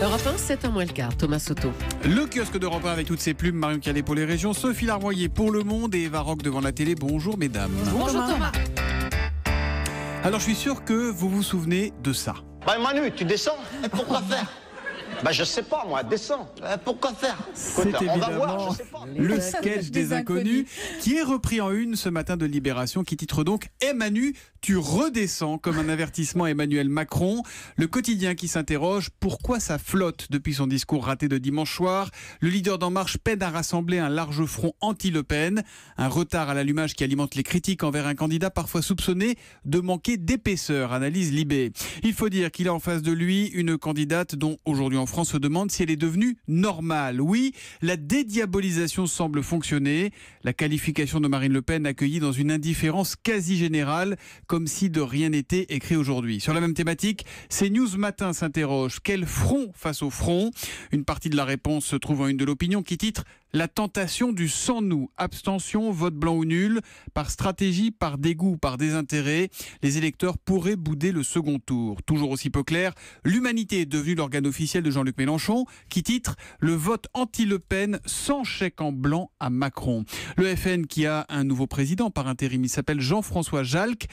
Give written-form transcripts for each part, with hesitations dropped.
Europe 1, 7 moins le quart, Thomas Soto. Le kiosque d'Europe 1 avec toutes ses plumes, Marion Calais pour les régions, Sophie Larmoyer pour Le Monde et Eva Rock devant la télé. Bonjour mesdames. Bonjour Thomas. Alors je suis sûr que vous vous souvenez de ça. Bah Manu, tu descends. Et pourquoi faire? Bah je sais pas moi, descends. Pourquoi faire? C'est Écoute, on va voir, évidemment je sais pas. le sketch des inconnus qui est repris en une ce matin de Libération, qui titre donc « Eh Manu, tu redescends » comme un avertissement à Emmanuel Macron. Le quotidien qui s'interroge pourquoi ça flotte depuis son discours raté de dimanche soir. Le leader d'En Marche peine à rassembler un large front anti-Le Pen. Un retard à l'allumage qui alimente les critiques envers un candidat parfois soupçonné de manquer d'épaisseur, analyse Libé. Il faut dire qu'il a en face de lui une candidate dont aujourd'hui en France se demande si elle est devenue normale. Oui, la dédiabolisation semble fonctionner. La qualification de Marine Le Pen accueillie dans une indifférence quasi générale, comme si de rien n'était écrit aujourd'hui. Sur la même thématique, CNews Matin s'interroge. Quel front face au front? Une partie de la réponse se trouve en une de l'Opinion qui titre « La tentation du sans-nous ». Abstention, vote blanc ou nul. Par stratégie, par dégoût, par désintérêt, les électeurs pourraient bouder le second tour. Toujours aussi peu clair, l'Humanité est devenue l'organe officiel de Jean-Luc Mélenchon qui titre « Le vote anti-Le Pen sans chèque en blanc à Macron ». Le FN qui a un nouveau président par intérim, il s'appelle Jean-François Jalc,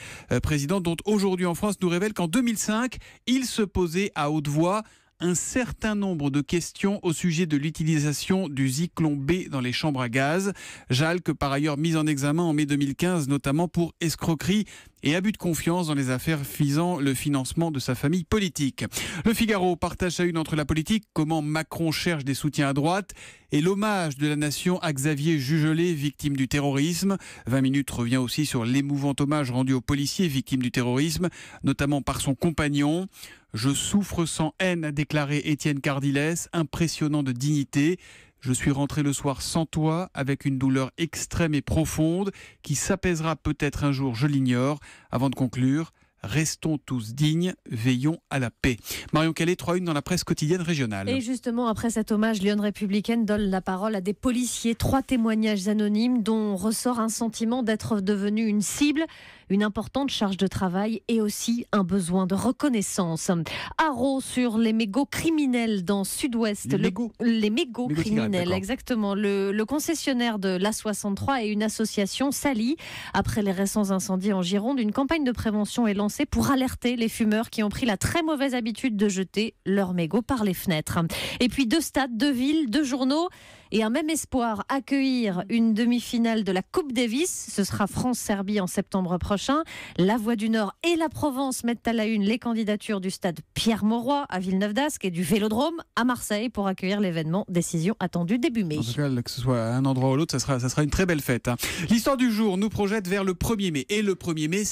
président dont aujourd'hui en France nous révèle qu'en 2005, il se posait à haute voix un certain nombre de questions au sujet de l'utilisation du Zyklon B dans les chambres à gaz. Jalc, par ailleurs mis en examen en mai 2015, notamment pour escroquerie et abus de confiance dans les affaires visant le financement de sa famille politique. Le Figaro partage sa une entre la politique, comment Macron cherche des soutiens à droite, et l'hommage de la nation à Xavier Jugelé, victime du terrorisme. 20 minutes revient aussi sur l'émouvant hommage rendu aux policiers victimes du terrorisme, notamment par son compagnon. « Je souffre sans haine », a déclaré Étienne Cardilès, impressionnant de dignité. « Je suis rentré le soir sans toi, avec une douleur extrême et profonde, qui s'apaisera peut-être un jour, je l'ignore. » Avant de conclure, restons tous dignes, veillons à la paix. Marion Calais, 3-1 dans la presse quotidienne régionale. Et justement, après cet hommage, Lyon Républicaine donne la parole à des policiers. 3 témoignages anonymes dont ressort un sentiment d'être devenu une cible, une importante charge de travail et aussi un besoin de reconnaissance. Haro sur les mégots criminels dans Sud-Ouest. Les mégots criminels, exactement. Le concessionnaire de l'A63 et une association s'allient après les récents incendies en Gironde. Une campagne de prévention est lancée pour alerter les fumeurs qui ont pris la très mauvaise habitude de jeter leurs mégots par les fenêtres. Et puis 2 stades, 2 villes, 2 journaux et un même espoir, accueillir une demi-finale de la Coupe Davis. Ce sera France-Serbie en septembre prochain. La Voix du Nord et la Provence mettent à la une les candidatures du stade Pierre-Mauroy à Villeneuve-d'Ascq et du Vélodrome à Marseille pour accueillir l'événement. Décision attendue début mai. En tout cas, que ce soit à un endroit ou l'autre, ça sera une très belle fête. L'histoire du jour nous projette vers le 1er mai. Et le 1er mai,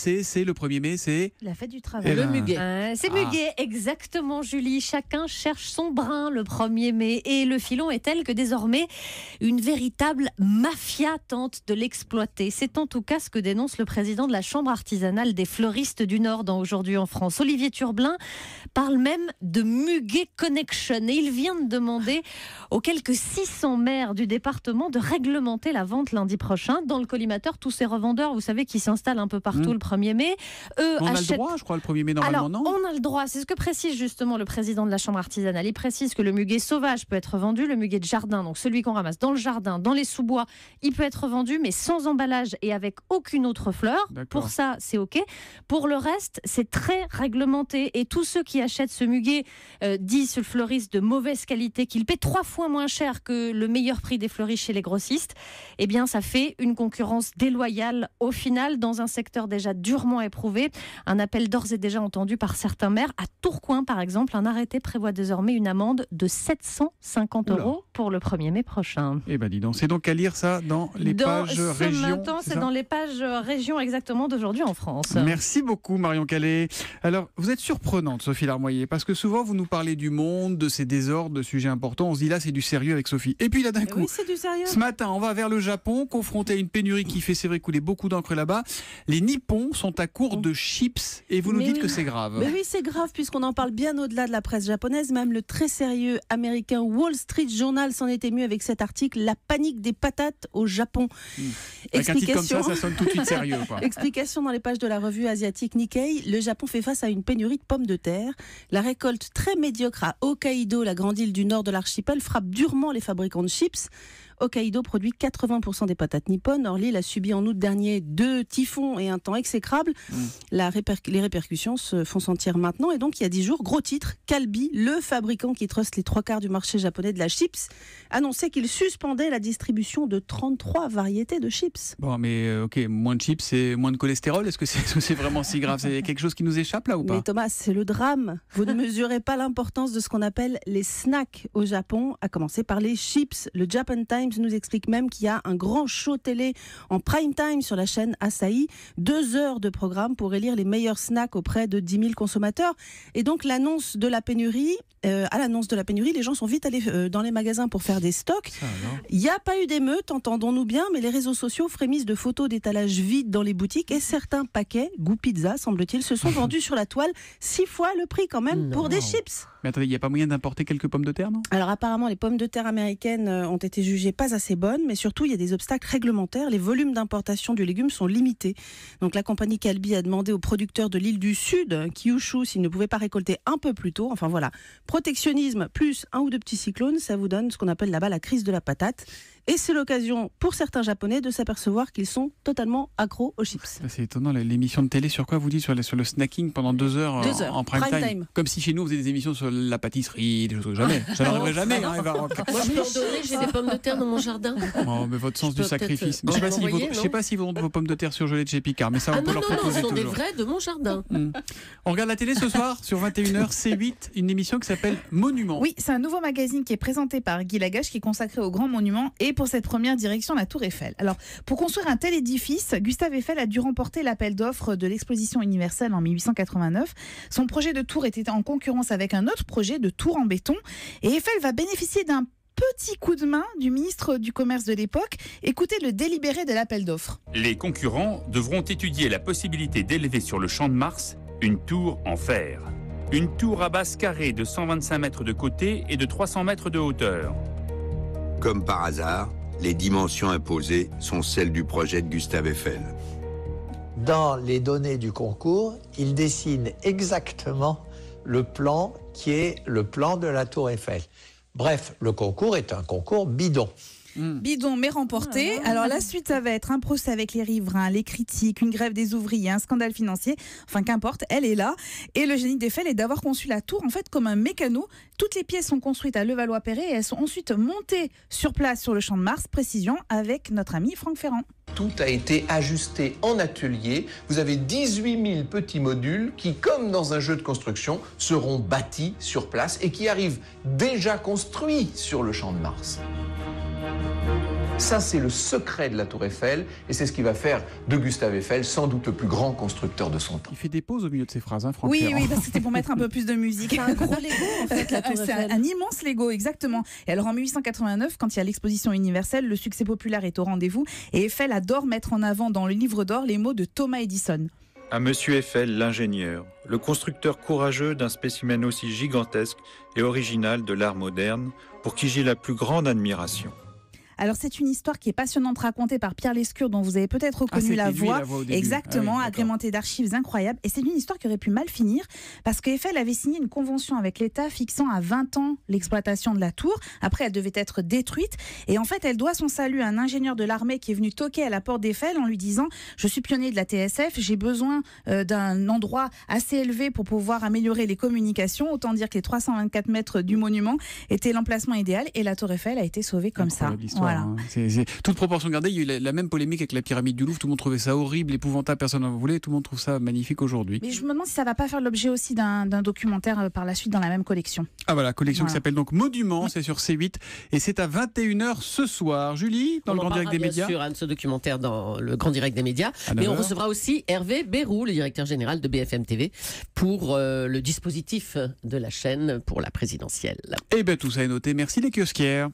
le 1er mai, c'est la fête du travail. Le muguet. C'est muguet, exactement Julie. Chacun cherche son brin le 1er mai. Et le filon est tel que désormais, une véritable mafia tente de l'exploiter. C'est en tout cas ce que dénonce le président de la Chambre artisanale des fleuristes du Nord dans Aujourd'hui en France. Olivier Turblin parle même de muguet connection. Et il vient de demander aux quelques 600 maires du département de réglementer la vente lundi prochain. Dans le collimateur, tous ces revendeurs, vous savez, qui s'installent un peu partout le 1er mai, eux on achètent... a le droit, je crois, le 1er mai normalement, Alors, non? on a le droit. C'est ce que précise justement le président de la Chambre artisanale. Il précise que le muguet sauvage peut être vendu, le muguet de jardin, donc celui qu'on ramasse dans le jardin, dans les sous-bois, il peut être vendu, mais sans emballage et avec aucune autre fleur. D'accord. Pour ça, c'est OK. Pour le reste, c'est très réglementé. Et tous ceux qui achètent ce muguet disent le fleuriste de mauvaise qualité, qu'il paie 3 fois moins cher que le meilleur prix des fleuristes chez les grossistes. Eh bien, ça fait une concurrence déloyale au final dans un secteur déjà durement éprouvé. Un appel d'ores et déjà entendu par certains maires. À Tourcoing, par exemple, un arrêté prévoit désormais une amende de 750 € pour le 1er mai prochain. Eh ben dis donc, c'est donc à lire ça dans les pages région. Maintenant, c'est dans les pages région exactement d'Aujourd'hui en France. Merci beaucoup Marion Calais. Alors, vous êtes surprenante Sophie Larmoyer, parce que souvent vous nous parlez du monde, de ses désordres, de sujets importants. On se dit là c'est du sérieux avec Sophie. Et puis là d'un coup, oui, c'est du sérieux. Ce matin, on va vers le Japon, confronté à une pénurie qui fait c'est vrai couler beaucoup d'encre là-bas. Les Nippons sont à court de chips et vous nous dites que c'est grave. Mais oui, c'est grave puisqu'on en parle bien au-delà de la presse japonaise. Même le très sérieux américain Wall Street Journal s'en est ému avec avec cet article La panique des patates au Japon. Avec un titre comme ça sonne tout de suite sérieux, quoi. Explication dans les pages de la revue asiatique Nikkei. Le Japon fait face à une pénurie de pommes de terre. La récolte très médiocre à Hokkaido, la grande île du nord de l'archipel, frappe durement les fabricants de chips. Hokkaido produit 80% des patates nippones. Or, l'île a subi en août dernier 2 typhons et un temps exécrable. Les répercussions se font sentir maintenant. Et donc, il y a 10 jours, gros titre, Calbee, le fabricant qui truste les 3/4 du marché japonais de la chips, annonçait qu'il suspendait la distribution de 33 variétés de chips. Bon, mais ok, moins de chips, c'est moins de cholestérol. Est-ce que c'est vraiment si grave? C'est quelque chose qui nous échappe là ou pas? Mais Thomas, c'est le drame. Vous ne mesurez pas l'importance de ce qu'on appelle les snacks au Japon, à commencer par les chips. Le Japan Times nous explique même qu'il y a un grand show télé en prime time sur la chaîne Asahi. 2 heures de programme pour élire les meilleurs snacks auprès de 10 000 consommateurs. Et donc, à l'annonce de la pénurie, les gens sont vite allés dans les magasins pour faire des stocks. Il n'y a pas eu d'émeute, entendons-nous bien, mais les réseaux sociaux frémissent de photos d'étalage vides dans les boutiques et certains paquets, goût pizza, semble-t-il, se sont vendus sur la toile 6 fois le prix quand même pour des chips. Mais attendez, il n'y a pas moyen d'importer quelques pommes de terre, non? Alors apparemment, les pommes de terre américaines ont été jugées pas assez bonnes, mais surtout, il y a des obstacles réglementaires. Les volumes d'importation du légume sont limités. Donc la compagnie Calbee a demandé aux producteurs de l'île du Sud, Kyushu, s'ils ne pouvaient pas récolter un peu plus tôt. Enfin voilà, protectionnisme plus 1 ou 2 petits cyclones, ça vous donne ce qu'on appelle là-bas la crise de la patate. Et c'est l'occasion pour certains Japonais de s'apercevoir qu'ils sont totalement accros aux chips. C'est étonnant, l'émission de télé sur quoi vous dites? Sur le snacking pendant 2 heures, 2 heures en prime time. Comme si chez nous on faisait des émissions sur la pâtisserie, des choses jamais. Ça n'arriverait jamais. Hein, Eva. Moi, je peux en donner, j'ai des pommes de terre dans mon jardin. Oh, mais votre sens Je du peux sacrifice. peut-être, Mais je sais pas s'ils vendent vos pommes de terre surgelées de chez Picard, mais ça on peut leur proposer ce sont des toujours. vrais de mon jardin. On regarde la télé ce soir sur 21h, C8, une émission qui s'appelle Monument. Oui, c'est un nouveau magazine qui est présenté par Guy Lagache qui est consacré aux grands monuments et pour cette première direction la Tour Eiffel. Alors, pour construire un tel édifice, Gustave Eiffel a dû remporter l'appel d'offres de l'Exposition universelle en 1889. Son projet de tour était en concurrence avec un autre projet de tour en béton et Eiffel va bénéficier d'un petit coup de main du ministre du Commerce de l'époque. Écoutez le délibéré de l'appel d'offres. Les concurrents devront étudier la possibilité d'élever sur le Champ de Mars une tour en fer. Une tour à base carrée de 125 mètres de côté et de 300 mètres de hauteur. Comme par hasard, les dimensions imposées sont celles du projet de Gustave Eiffel. Dans les données du concours, il dessine exactement le plan qui est le plan de la Tour Eiffel. Bref, le concours est un concours bidon. Bidon mais remporté. Alors la suite, ça va être un procès avec les riverains, les critiques, une grève des ouvriers, un scandale financier. Enfin qu'importe, elle est là. Et le génie d'Eiffel est d'avoir conçu la tour en fait comme un mécano. Toutes les pièces sont construites à Levallois-Perret et elles sont ensuite montées sur place sur le Champ de Mars. Précision avec notre ami Franck Ferrand. Tout a été ajusté en atelier. Vous avez 18 000 petits modules qui, comme dans un jeu de construction, seront bâtis sur place et qui arrivent déjà construits sur le Champ de Mars. Ça, c'est le secret de la Tour Eiffel et c'est ce qui va faire de Gustave Eiffel sans doute le plus grand constructeur de son temps. Il fait des pauses au milieu de ses phrases, hein, Franck Oui, Ferrand. oui, parce que c'était pour mettre un peu plus de musique. C'est un gros Lego, en fait, la Tour C'est Eiffel. un immense Lego, exactement. Et alors en 1889, quand il y a l'exposition universelle, le succès populaire est au rendez-vous et Eiffel adore mettre en avant dans le livre d'or les mots de Thomas Edison. À Monsieur Eiffel, l'ingénieur, le constructeur courageux d'un spécimen aussi gigantesque et original de l'art moderne, pour qui j'ai la plus grande admiration. Alors c'est une histoire qui est passionnante racontée par Pierre Lescure dont vous avez peut-être reconnu la voix. Au début. Exactement, Ah oui, agrémentée d'archives incroyables. Et c'est une histoire qui aurait pu mal finir parce qu'Eiffel avait signé une convention avec l'État fixant à 20 ans l'exploitation de la tour. Après, elle devait être détruite. Et en fait, elle doit son salut à un ingénieur de l'armée qui est venu toquer à la porte d'Eiffel en lui disant « Je suis pionnier de la TSF, j'ai besoin d'un endroit assez élevé pour pouvoir améliorer les communications. » Autant dire que les 324 mètres du monument étaient l'emplacement idéal et la tour Eiffel a été sauvée comme ça. Voilà. Hein. C'est toute proportion gardée. Il y a eu la même polémique avec la pyramide du Louvre. Tout le monde trouvait ça horrible, épouvantable, personne n'en voulait. Tout le monde trouve ça magnifique aujourd'hui. Mais je me demande si ça va pas faire l'objet aussi d'un documentaire par la suite dans la même collection. Ah voilà, collection qui s'appelle donc Monument, c'est sur C8 et c'est à 21h ce soir. Julie, dans le Grand Direct des Médias. Bien sûr, Anne, ce documentaire dans le Grand Direct des Médias. Mais on recevra aussi Hervé Bérou, le directeur général de BFM TV, pour le dispositif de la chaîne pour la présidentielle. Eh bien, tout ça est noté. Merci les kiosquières.